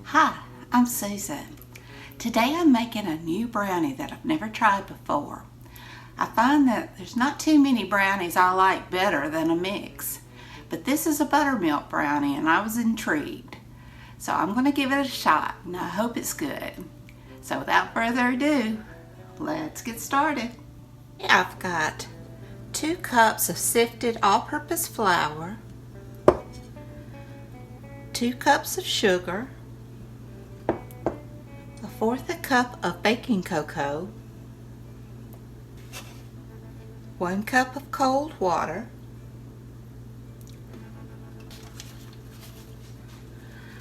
Hi, I'm Susan. Today I'm making a new brownie that I've never tried before. I find that there's not too many brownies I like better than a mix, but this is a buttermilk brownie and I was intrigued. So I'm going to give it a shot and I hope it's good. So without further ado, let's get started. I've got 2 cups of sifted all-purpose flour, 2 cups of sugar, 1/4 cup of baking cocoa, 1 cup of cold water,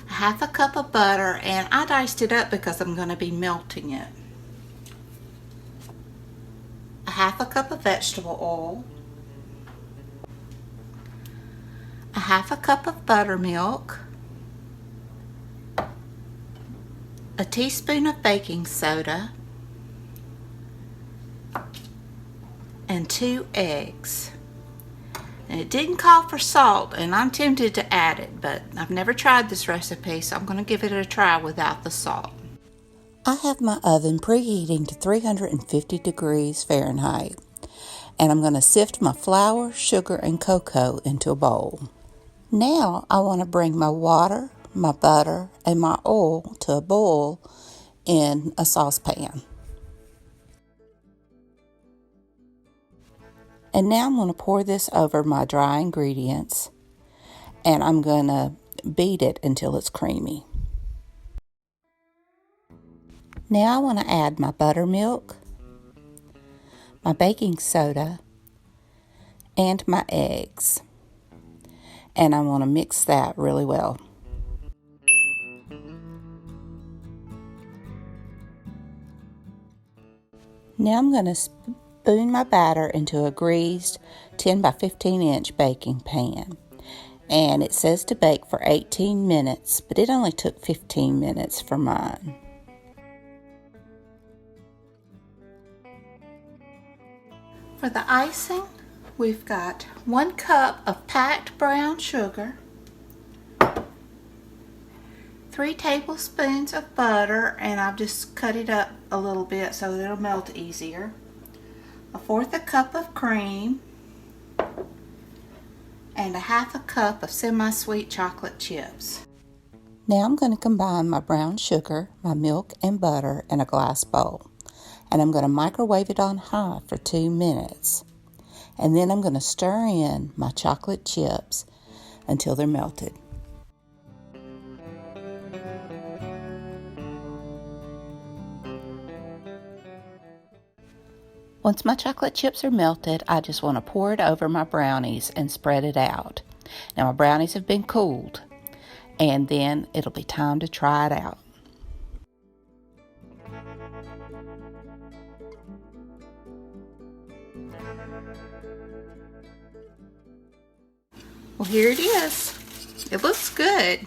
1/2 cup of butter, and I diced it up because I'm going to be melting it, 1/2 cup of vegetable oil, 1/2 cup of buttermilk, a teaspoon of baking soda, and 2 eggs. And it didn't call for salt, and I'm tempted to add it, but I've never tried this recipe, so I'm going to give it a try without the salt. I have my oven preheating to 350 degrees Fahrenheit, and I'm going to sift my flour, sugar, and cocoa into a bowl. Now I want to bring my water, my butter, and my oil to a boil in a saucepan. And now I'm going to pour this over my dry ingredients, and I'm going to beat it until it's creamy. Now I want to add my buttermilk, my baking soda, and my eggs. And I want to mix that really well. Now I'm going to spoon my batter into a greased 10 by 15 inch baking pan. And it says to bake for 18 minutes, but it only took 15 minutes for mine. For the icing, we've got 1 cup of packed brown sugar, 3 tablespoons of butter, and I've just cut it up a little bit so that it'll melt easier, 1/4 cup of cream, and 1/2 cup of semi-sweet chocolate chips. Now I'm going to combine my brown sugar, my milk, and butter in a glass bowl. And I'm going to microwave it on high for 2 minutes. And then I'm going to stir in my chocolate chips until they're melted. Once my chocolate chips are melted, I just want to pour it over my brownies and spread it out. Now my brownies have been cooled, and then it'll be time to try it out. Well, here it is. It looks good,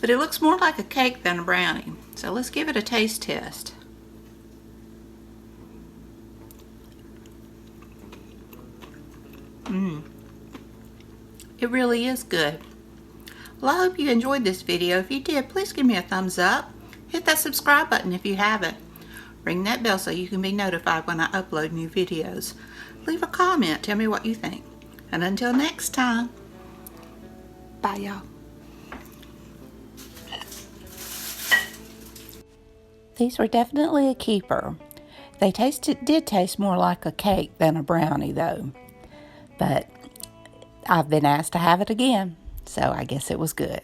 but it looks more like a cake than a brownie. So let's give it a taste test. It really is good. Well, I hope you enjoyed this video. If you did, please give me a thumbs up. Hit that subscribe button if you haven't. Ring that bell so you can be notified when I upload new videos. Leave a comment. Tell me what you think. And until next time, bye y'all. These were definitely a keeper. They did taste more like a cake than a brownie though. But I've been asked to have it again, so I guess it was good.